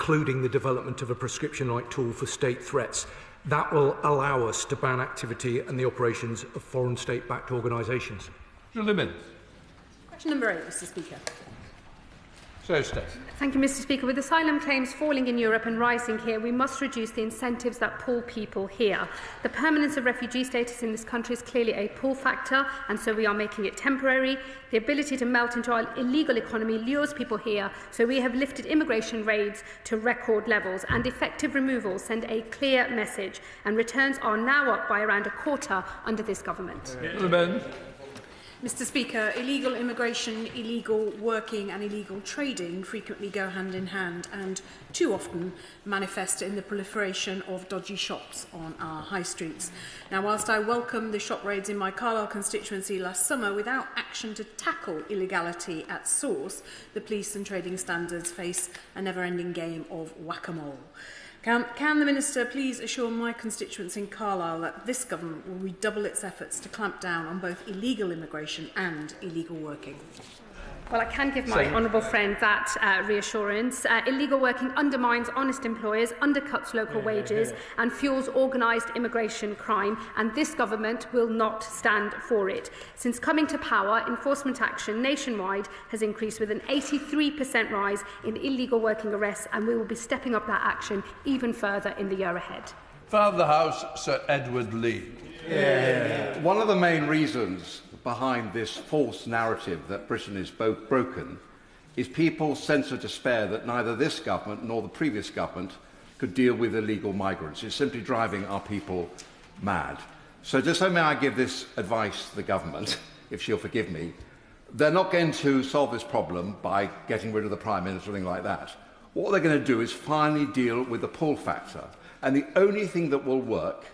including the development of a prescription-like tool for state threats. That will allow us to ban activity and the operations of foreign state-backed organisations. Question number 8, Mr. Speaker. Thank you, Mr. Speaker. With asylum claims falling in Europe and rising here, we must reduce the incentives that pull people here. The permanence of refugee status in this country is clearly a pull factor, and so we are making it temporary. The ability to melt into our illegal economy lures people here, so we have lifted immigration raids to record levels, and effective removals send a clear message, and returns are now up by around a quarter under this government. Mr. Speaker, illegal immigration, illegal working and illegal trading frequently go hand in hand and too often manifest in the proliferation of dodgy shops on our high streets. Now, whilst I welcome the shop raids in my Carlisle constituency last summer, without action to tackle illegality at source, the police and trading standards face a never-ending game of whack-a-mole. Can the Minister please assure my constituents in Carlisle that this government will redouble its efforts to clamp down on both illegal immigration and illegal working? Well, I can give my honourable friend that reassurance. Illegal working undermines honest employers, undercuts local wages and fuels organised immigration crime, and this government will not stand for it. Since coming to power, enforcement action nationwide has increased with an 83% rise in illegal working arrests, and we will be stepping up that action even further in the year ahead. Father of the House, Sir Edward Lee. One of the main reasons behind this false narrative that Britain is both broken is people's sense of despair that neither this government nor the previous government could deal with illegal migrants. It's simply driving our people mad. So just so may I give this advice to the government, if she'll forgive me, they're not going to solve this problem by getting rid of the Prime Minister or anything like that. What they're going to do is finally deal with the pull factor. And the only thing that will work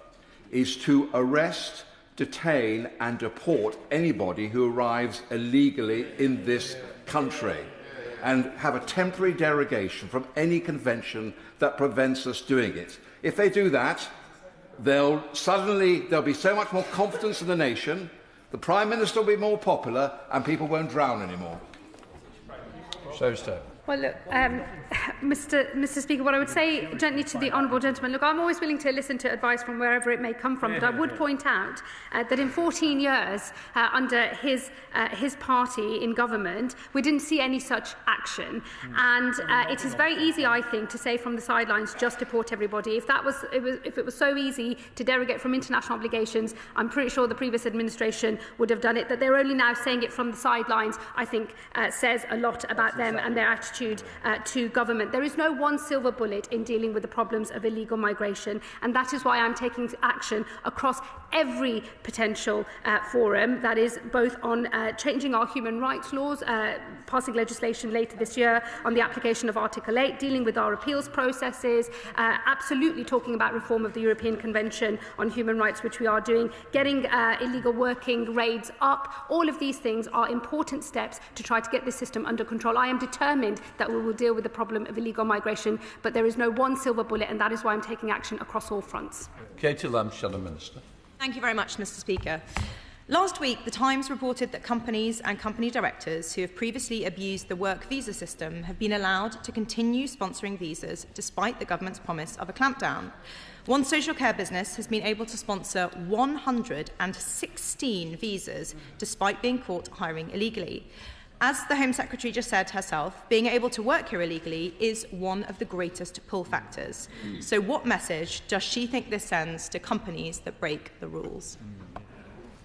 is to arrest, detain and deport anybody who arrives illegally in this country and have a temporary derogation from any convention that prevents us doing it. If they do that, there'll be so much more confidence in the nation, the Prime Minister will be more popular and people won't drown anymore. Well, look, Mr. Speaker, what I would say gently to the honourable gentleman, look, I'm always willing to listen to advice from wherever it may come from, but I would point out that in 14 years under his party in government, we didn't see any such action. And it is very easy, I think, to say from the sidelines, just deport everybody. If it was so easy to derogate from international obligations, I'm pretty sure the previous administration would have done it. That they're only now saying it from the sidelines, I think, says a lot about them and their attitude to government. There is no one silver bullet in dealing with the problems of illegal migration, and that is why I'm taking action across every potential forum, that is both on changing our human rights laws, passing legislation later this year on the application of Article 8, dealing with our appeals processes, absolutely talking about reform of the European Convention on Human Rights, which we are doing, getting illegal working raids up. All of these things are important steps to try to get this system under control. I am determined that we will deal with the problem of illegal migration, but there is no one silver bullet, and that is why I'm taking action across all fronts. Katie Lamb-Shadow Minister. Thank you very much, Mr. Speaker. Last week, The Times reported that companies and company directors who have previously abused the work visa system have been allowed to continue sponsoring visas despite the government's promise of a clampdown. One social care business has been able to sponsor 116 visas despite being caught hiring illegally. As the Home Secretary just said herself, being able to work here illegally is one of the greatest pull factors. So what message does she think this sends to companies that break the rules?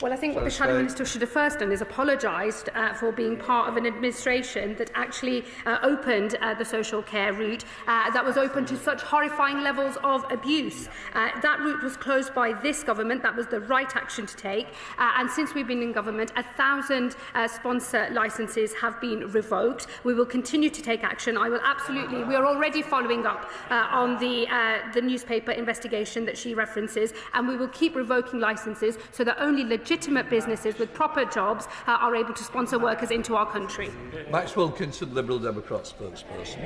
Well, I think what the Shadow Minister should have first done is apologised for being part of an administration that actually opened the social care route, that was open to such horrifying levels of abuse. That route was closed by this government. That was the right action to take. And since we've been in government, 1,000 sponsor licences have been revoked. We will continue to take action. We are already following up on the newspaper investigation that she references, and we will keep revoking licences so that only legitimate businesses with proper jobs are able to sponsor workers into our country. Max Wilkinson, Liberal Democrat spokesperson.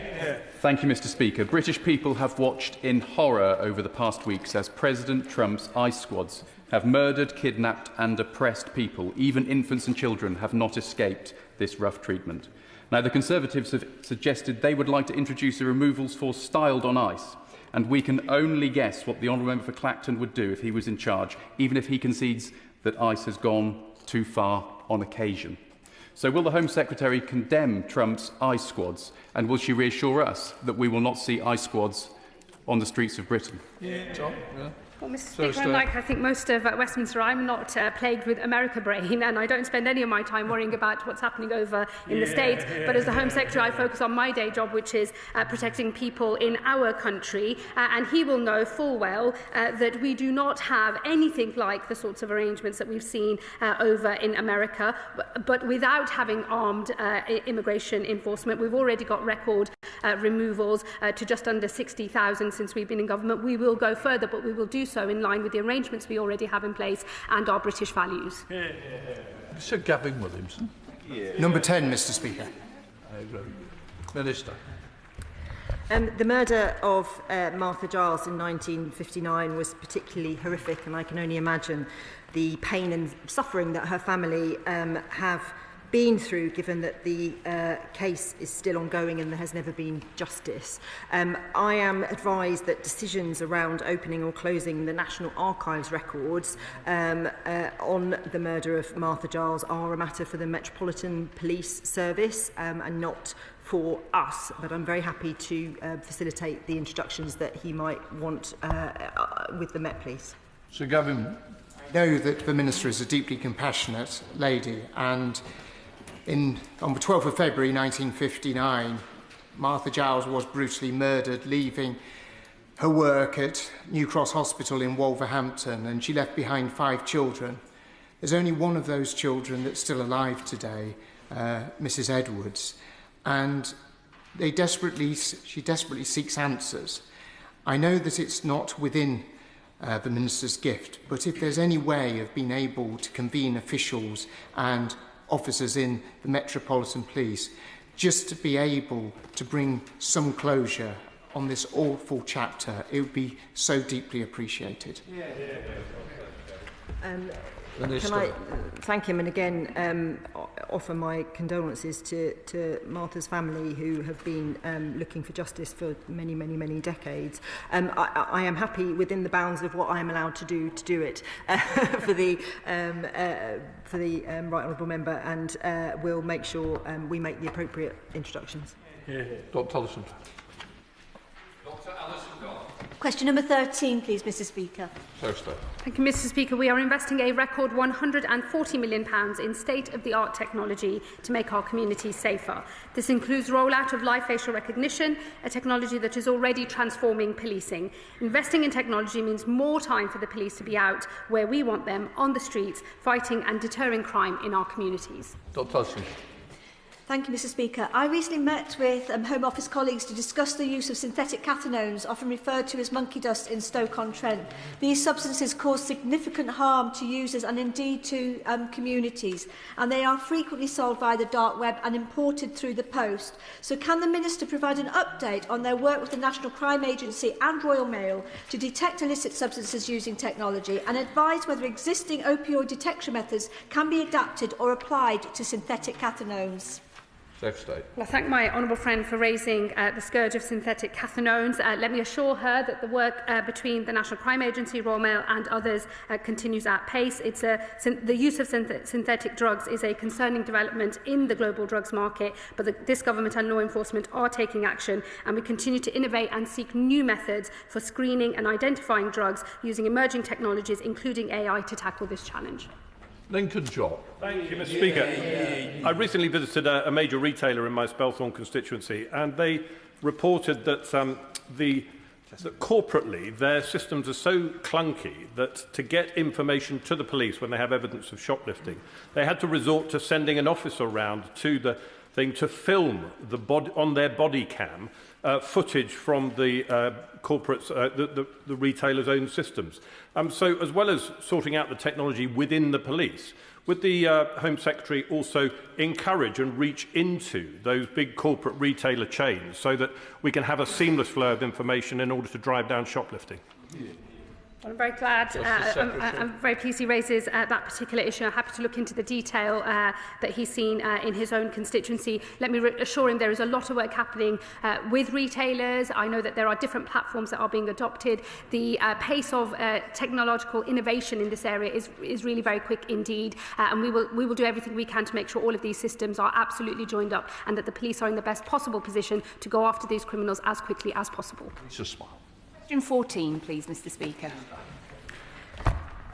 Thank you, Mr. Speaker. British people have watched in horror over the past weeks as President Trump's ICE squads have murdered, kidnapped and oppressed people. Even infants and children have not escaped this rough treatment. Now, the Conservatives have suggested they would like to introduce a removals force styled on ICE, and we can only guess what the Honourable Member for Clacton would do if he was in charge, even if he concedes that ICE has gone too far on occasion. So will the Home Secretary condemn Trump's ICE squads, and will she reassure us that we will not see ICE squads on the streets of Britain? Well, Mr. Speaker, unlike I think most of Westminster, I'm not plagued with America brain, and I don't spend any of my time worrying about what's happening over in the States. But as the Home Secretary, I focus on my day job, which is protecting people in our country. And he will know full well that we do not have anything like the sorts of arrangements that we've seen over in America. But without having armed immigration enforcement, we've already got record removals to just under 60,000 since we've been in government. We will go further, but we will do so in line with the arrangements we already have in place and our British values. Sir Gavin Williamson. Number 10, Mr. Speaker. Minister. The murder of Martha Giles in 1959 was particularly horrific, and I can only imagine the pain and suffering that her family have been through, given that the case is still ongoing and there has never been justice. I am advised that decisions around opening or closing the National Archives records on the murder of Martha Giles are a matter for the Metropolitan Police Service and not for us, but I'm very happy to facilitate the introductions that he might want with the Met Police. Sir Gavin. I know that the Minister is a deeply compassionate lady, and on the 12th of February 1959, Martha Giles was brutally murdered, leaving her work at New Cross Hospital in Wolverhampton, and she left behind 5 children. There's only one of those children that's still alive today, Mrs. Edwards, and she desperately seeks answers. I know that it's not within the Minister's gift, but if there's any way of being able to convene officials and officers in the Metropolitan Police just to be able to bring some closure on this awful chapter, it would be so deeply appreciated. Can I thank him and again offer my condolences to Martha's family, who have been looking for justice for many, many, many decades. I am happy within the bounds of what I am allowed to do it for the right honourable member, and we'll make sure we make the appropriate introductions. Dr. Ellison. Question number 13, please, Mr. Speaker. Thank you, Mr. Speaker. We are investing a record £140 million in state-of-the-art technology to make our communities safer. This includes rollout of live facial recognition, a technology that is already transforming policing. Investing in technology means more time for the police to be out where we want them, on the streets, fighting and deterring crime in our communities. Dr. Ellison. Thank you, Mr. Speaker. I recently met with Home Office colleagues to discuss the use of synthetic cathinones, often referred to as monkey dust, in Stoke-on-Trent. These substances cause significant harm to users and indeed to communities, and they are frequently sold via the dark web and imported through the post. So can the Minister provide an update on their work with the National Crime Agency and Royal Mail to detect illicit substances using technology, and advise whether existing opioid detection methods can be adapted or applied to synthetic cathinones? Well, I thank my honourable friend for raising the scourge of synthetic cathinones. Let me assure her that the work between the National Crime Agency, Royal Mail and others continues at pace. The use of synthetic drugs is a concerning development in the global drugs market, but this government and law enforcement are taking action, and we continue to innovate and seek new methods for screening and identifying drugs using emerging technologies, including AI, to tackle this challenge. Lincoln Job. Thank you, Mr. Speaker. I recently visited a major retailer in my Spelthorne constituency, and they reported that that corporately their systems are so clunky that to get information to the police when they have evidence of shoplifting, they had to resort to sending an officer round to the thing to film on their body cam footage from the corporates, the retailer's own systems. So as well as sorting out the technology within the police, would the Home Secretary also encourage and reach into those big corporate retailer chains so that we can have a seamless flow of information in order to drive down shoplifting? Well, I'm very glad, I'm very pleased he raises that particular issue. I'm happy to look into the detail that he's seen in his own constituency. Let me assure him there is a lot of work happening with retailers. I know that there are different platforms that are being adopted. The pace of technological innovation in this area is really very quick indeed, and we will do everything we can to make sure all of these systems are absolutely joined up and that the police are in the best possible position to go after these criminals as quickly as possible. Question 14, please, Mr. Speaker.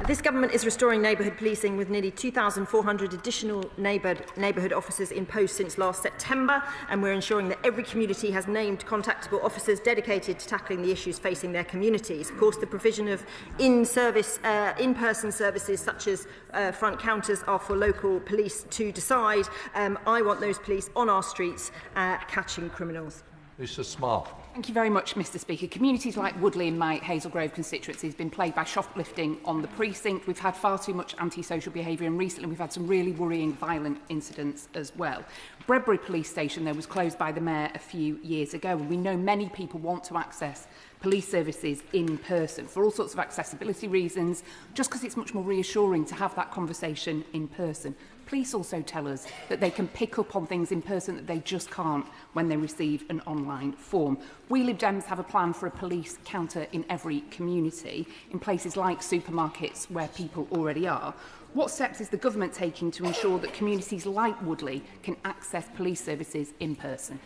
This government is restoring neighbourhood policing with nearly 2,400 additional neighbourhood officers in post since last September, and we're ensuring that every community has named contactable officers dedicated to tackling the issues facing their communities. Of course, the provision of in-person services such as front counters are for local police to decide. I want those police on our streets catching criminals. Mr. Smart. Thank you very much, Mr. Speaker. Communities like Woodley in my Hazel Grove constituency has been plagued by shoplifting on the precinct. We've had far too much antisocial behaviour, and recently we've had some really worrying violent incidents as well. Bredbury Police Station, though, was closed by the Mayor a few years ago, and we know many people want to access police services in person for all sorts of accessibility reasons, just because it's much more reassuring to have that conversation in person. Police also tell us that they can pick up on things in person that they just can't when they receive an online form. We Lib Dems have a plan for a police counter in every community, in places like supermarkets where people already are. What steps is the government taking to ensure that communities like Woodley can access police services in person?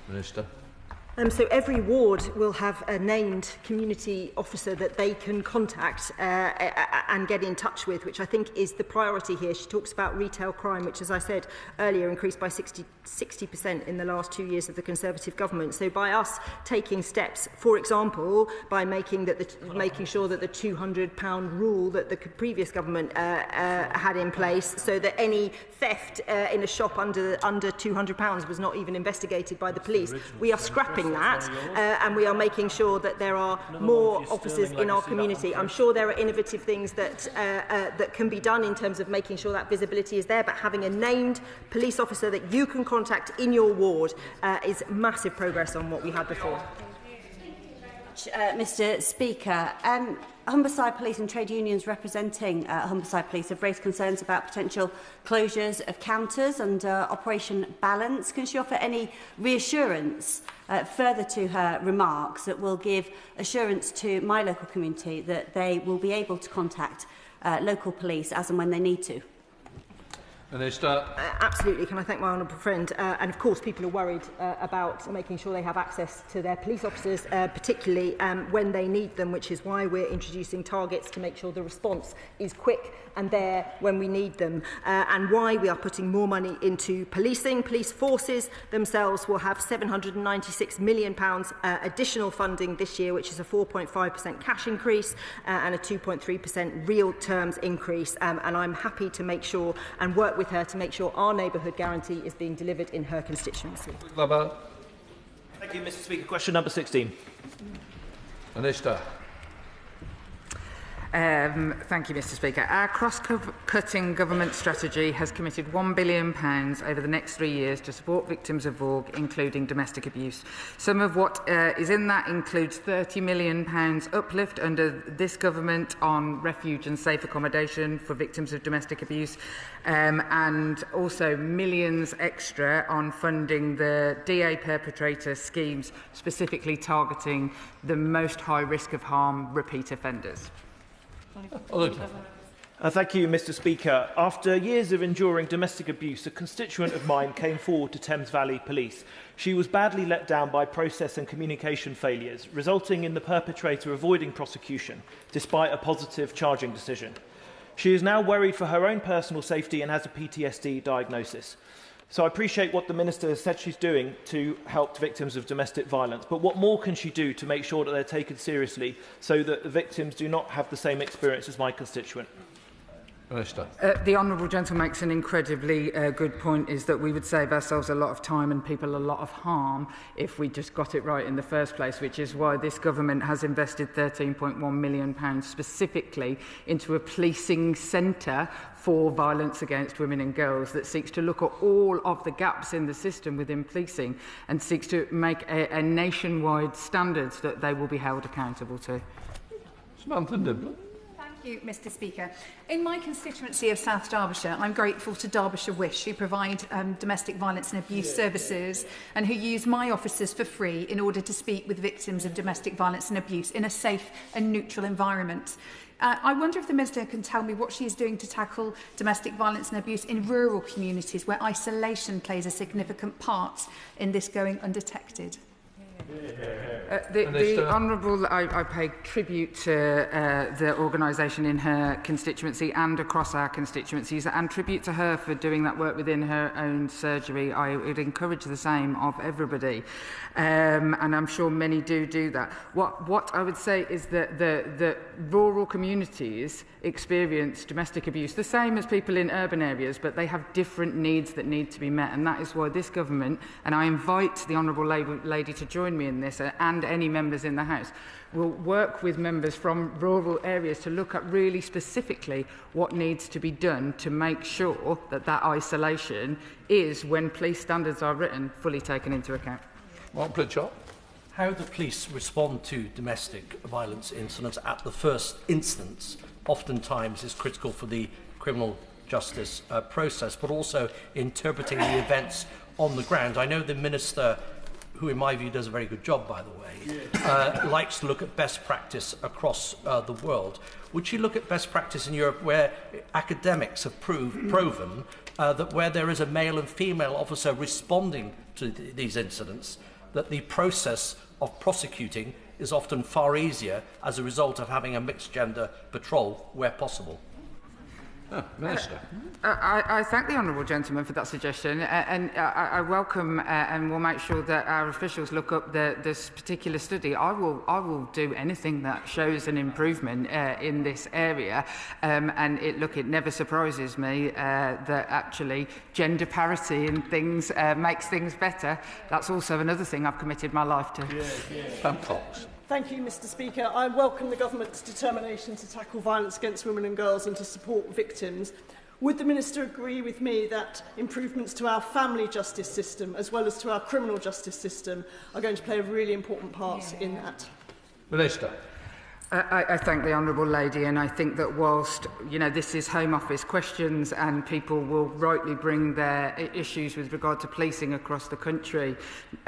Minister. So every ward will have a named community officer that they can contact and get in touch with, which I think is the priority here. She talks about retail crime, which, as I said earlier, increased by 60% in the last 2 years of the Conservative government. So by us taking steps, for example, by making sure that the £200 rule that the previous government had in place, so that any theft in a shop under £200 was not even investigated by the police, we are scrapping that, and we are making sure that there are more officers in our community. I'm sure there are innovative things that can be done in terms of making sure that visibility is there, but having a named police officer that you can contact in your ward is massive progress on what we had before. Mr. Speaker, Humberside Police and trade unions representing Humberside Police have raised concerns about potential closures of counters under Operation Balance. Can she offer any reassurance further to her remarks that will give assurance to my local community that they will be able to contact local police as and when they need to? Minister. Absolutely. Can I thank my honourable friend? And of course, people are worried about making sure they have access to their police officers, particularly when they need them, which is why we're introducing targets to make sure the response is quick and there when we need them, and why we are putting more money into policing. Police forces themselves will have £796 million additional funding this year, which is a 4.5% cash increase and a 2.3% real terms increase. And I'm happy to make sure and work with her to make sure our neighbourhood guarantee is being delivered in her constituency. Thank you, Mr. Speaker. Question number 16. Minister. Thank you, Mr. Speaker. Our cross-cutting government strategy has committed £1 billion over the next 3 years to support victims of VOG, including domestic abuse. Some of what is in that includes £30 million uplift under this government on refuge and safe accommodation for victims of domestic abuse, and also millions extra on funding the DA perpetrator schemes, specifically targeting the most high risk of harm repeat offenders. Thank you, Mr. Speaker. After years of enduring domestic abuse, a constituent of mine came forward to Thames Valley Police. She was badly let down by process and communication failures, resulting in the perpetrator avoiding prosecution, despite a positive charging decision. She is now worried for her own personal safety and has a PTSD diagnosis. So I appreciate what the Minister has said she's doing to help victims of domestic violence, but what more can she do to make sure that they're taken seriously so that the victims do not have the same experience as my constituent? Minister. The honourable gentleman makes an incredibly good point, is that we would save ourselves a lot of time and people a lot of harm if we just got it right in the first place, which is why this government has invested £13.1 million specifically into a policing centre for violence against women and girls that seeks to look at all of the gaps in the system within policing and seeks to make a nationwide standards that they will be held accountable to. Samantha Niblin. Thank you, Mr Speaker. In my constituency of South Derbyshire, I'm grateful to Derbyshire Wish, who provide domestic violence and abuse services and who use my offices for free in order to speak with victims of domestic violence and abuse in a safe and neutral environment. I wonder if the Minister can tell me what she is doing to tackle domestic violence and abuse in rural communities where isolation plays a significant part in this going undetected. The Honourable, I pay tribute to the organisation in her constituency and across our constituencies, and tribute to her for doing that work within her own surgery. I would encourage the same of everybody, and I'm sure many do that. What I would say is that the rural communities experience domestic abuse the same as people in urban areas, but they have different needs that need to be met, and that is why this government, and I invite the Honourable Lady to join me in this, and any members in the House, will work with members from rural areas to look at really specifically what needs to be done to make sure that that isolation is, when police standards are written, fully taken into account. Mark Pritchard. How the police respond to domestic violence incidents at the first instance oftentimes is critical for the criminal justice process, but also interpreting the events on the ground. I know the Minister, who in my view does a very good job, by the way, likes to look at best practice across the world. Would she look at best practice in Europe where academics have proven that where there is a male and female officer responding to these incidents, that the process of prosecuting is often far easier as a result of having a mixed gender patrol where possible? Minister. I thank the honourable gentleman for that suggestion, and I welcome and will make sure that our officials look up this particular study. I will do anything that shows an improvement in this area, and it never surprises me that actually gender parity in things makes things better. That's also another thing I've committed my life to. Pam Cox. Thank you, Mr Speaker. I welcome the Government's determination to tackle violence against women and girls and to support victims. Would the Minister agree with me that improvements to our family justice system, as well as to our criminal justice system, are going to play a really important part in that? Minister. I thank the Honourable Lady, and I think that whilst this is Home Office questions and people will rightly bring their issues with regard to policing across the country,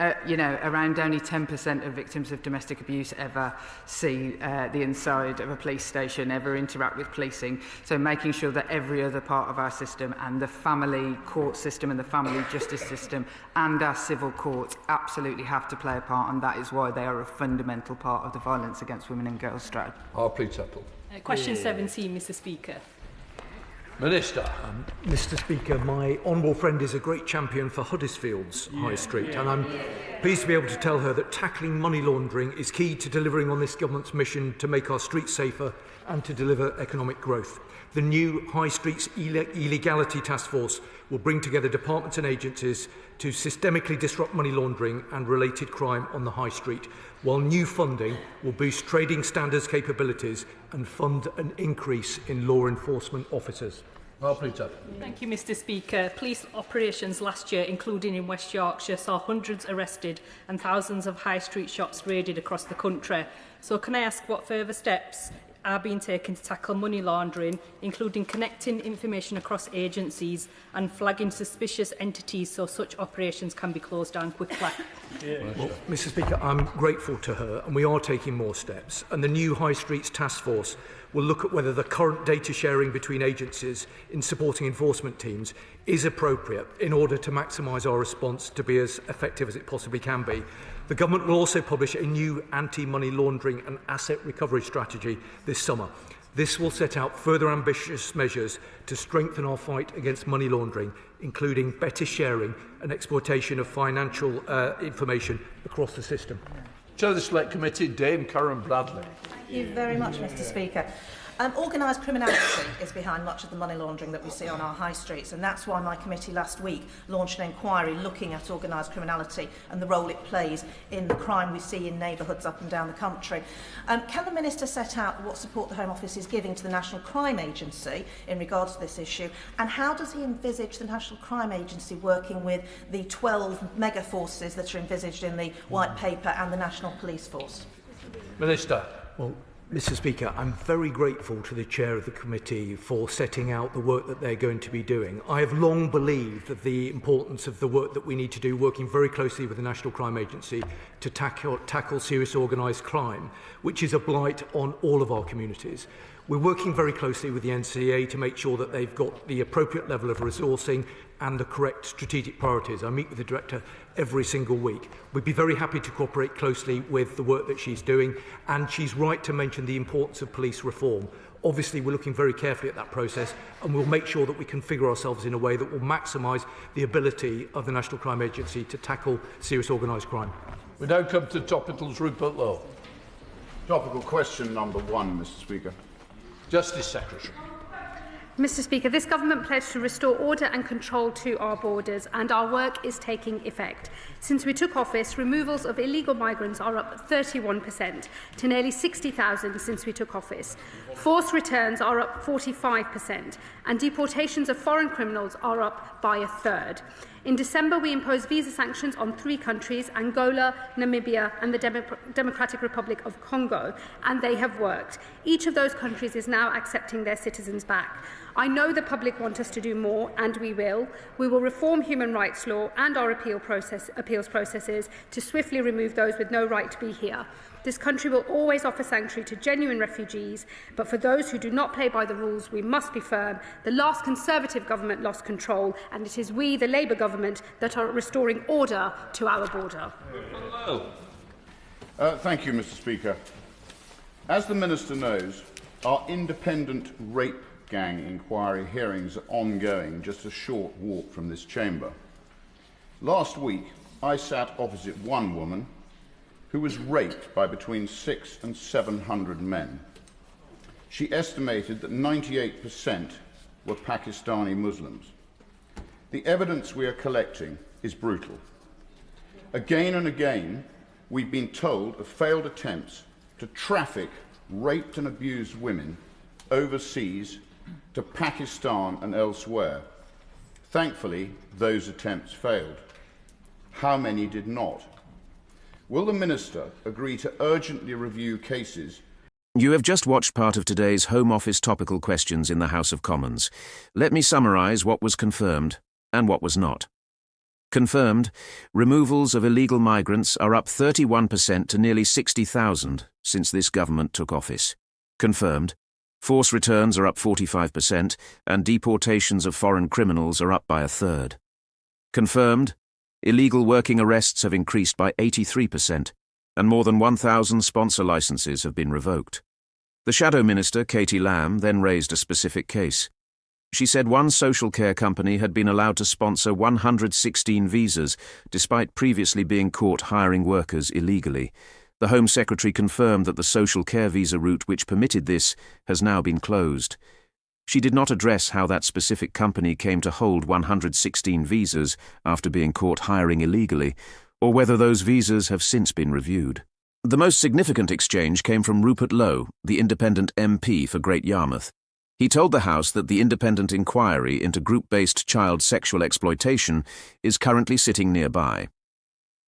around only 10% of victims of domestic abuse ever see the inside of a police station, ever interact with policing. So making sure that every other part of our system, and the family court system and the family justice system and our civil courts, absolutely have to play a part, and that is why they are a fundamental part of the violence against women and girls. Question 17, Mr Speaker. Minister. Mr Speaker, my honourable friend is a great champion for Huddersfield's High Street, and I'm pleased to be able to tell her that tackling money laundering is key to delivering on this government's mission to make our streets safer and to deliver economic growth. The new High Streets Illegality Task Force will bring together departments and agencies to systemically disrupt money laundering and related crime on the High Street, while new funding will boost trading standards capabilities and fund an increase in law enforcement officers. Thank you, Mr Speaker. Police operations last year, including in West Yorkshire, saw hundreds arrested and thousands of high street shops raided across the country. So can I ask what further steps are being taken to tackle money laundering, including connecting information across agencies and flagging suspicious entities so such operations can be closed down quickly? Well, Mr Speaker, I'm grateful to her, and we are taking more steps. And the new High Streets Task Force will look at whether the current data sharing between agencies in supporting enforcement teams is appropriate in order to maximise our response to be as effective as it possibly can be. The Government will also publish a new anti-money laundering and asset recovery strategy this summer. This will set out further ambitious measures to strengthen our fight against money laundering, including better sharing and exploitation of financial information across the system. Chair of the Select Committee, Dame Karen Bradley. Thank you very much, Mr Speaker. Organised criminality is behind much of the money laundering that we see on our high streets, and that's why my committee last week launched an inquiry looking at organised criminality and the role it plays in the crime we see in neighbourhoods up and down the country. Can the Minister set out what support the Home Office is giving to the National Crime Agency in regards to this issue, and how does he envisage the National Crime Agency working with the 12 mega forces that are envisaged in the White Paper and the National Police Force? Minister. Well, Mr. Speaker, I'm very grateful to the chair of the committee for setting out the work that they're going to be doing. I have long believed that the importance of the work that we need to do, working very closely with the National Crime Agency to tackle serious organised crime, which is a blight on all of our communities. We're working very closely with the NCA to make sure that they've got the appropriate level of resourcing and the correct strategic priorities. I meet with the Director every single week. We'd be very happy to cooperate closely with the work that she's doing, and she's right to mention the importance of police reform. Obviously, we're looking very carefully at that process, and we'll make sure that we configure ourselves in a way that will maximise the ability of the National Crime Agency to tackle serious organised crime. We now come to topicals. Rupert Lowe. Topical question number 1, Mr. Speaker. Justice Secretary. Mr. Speaker, this government pledged to restore order and control to our borders, and our work is taking effect. Since we took office, removals of illegal migrants are up 31% to nearly 60,000 since we took office. Forced returns are up 45%, and deportations of foreign criminals are up by a third. In December, we imposed visa sanctions on 3 countries, Angola, Namibia and the Democratic Republic of Congo, and they have worked. Each of those countries is now accepting their citizens back. I know the public want us to do more, and we will. We will reform human rights law and our appeals processes to swiftly remove those with no right to be here. This country will always offer sanctuary to genuine refugees, but for those who do not play by the rules, we must be firm. The last Conservative government lost control, and it is we, the Labour government, that are restoring order to our border. Thank you, Mr. Speaker. As the Minister knows, our independent rape gang inquiry hearings are ongoing, just a short walk from this chamber. Last week, I sat opposite one woman who was raped by between 600 and 700 men. She estimated that 98% were Pakistani Muslims. The evidence we are collecting is brutal. Again and again, we've been told of failed attempts to traffic raped and abused women overseas to Pakistan and elsewhere. Thankfully, those attempts failed. How many did not? Will the Minister agree to urgently review cases? You have just watched part of today's Home Office Topical Questions in the House of Commons. Let me summarise what was confirmed and what was not. Confirmed, removals of illegal migrants are up 31% to nearly 60,000 since this government took office. Confirmed, forced returns are up 45% and deportations of foreign criminals are up by a third. Confirmed, illegal working arrests have increased by 83%, and more than 1,000 sponsor licences have been revoked. The Shadow Minister, Katie Lamb, then raised a specific case. She said one social care company had been allowed to sponsor 116 visas, despite previously being caught hiring workers illegally. The Home Secretary confirmed that the social care visa route which permitted this has now been closed. She did not address how that specific company came to hold 116 visas after being caught hiring illegally, or whether those visas have since been reviewed. The most significant exchange came from Rupert Lowe, the independent MP for Great Yarmouth. He told the House that the independent inquiry into group-based child sexual exploitation is currently sitting nearby.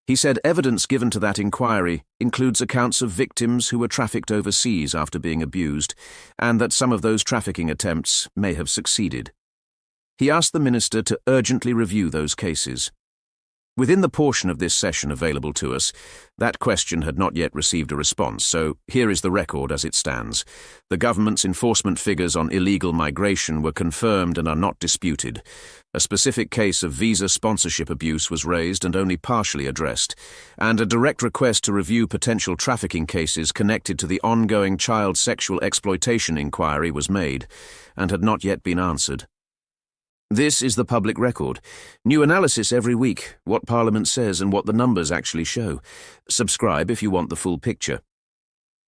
He said evidence given to that inquiry includes accounts of victims who were trafficked overseas after being abused, and that some of those trafficking attempts may have succeeded. He asked the Minister to urgently review those cases. Within the portion of this session available to us, that question had not yet received a response, so here is the record as it stands. The government's enforcement figures on illegal migration were confirmed and are not disputed. A specific case of visa sponsorship abuse was raised and only partially addressed, and a direct request to review potential trafficking cases connected to the ongoing child sexual exploitation inquiry was made, and had not yet been answered. This is the public record. New analysis every week, what Parliament says and what the numbers actually show. Subscribe if you want the full picture.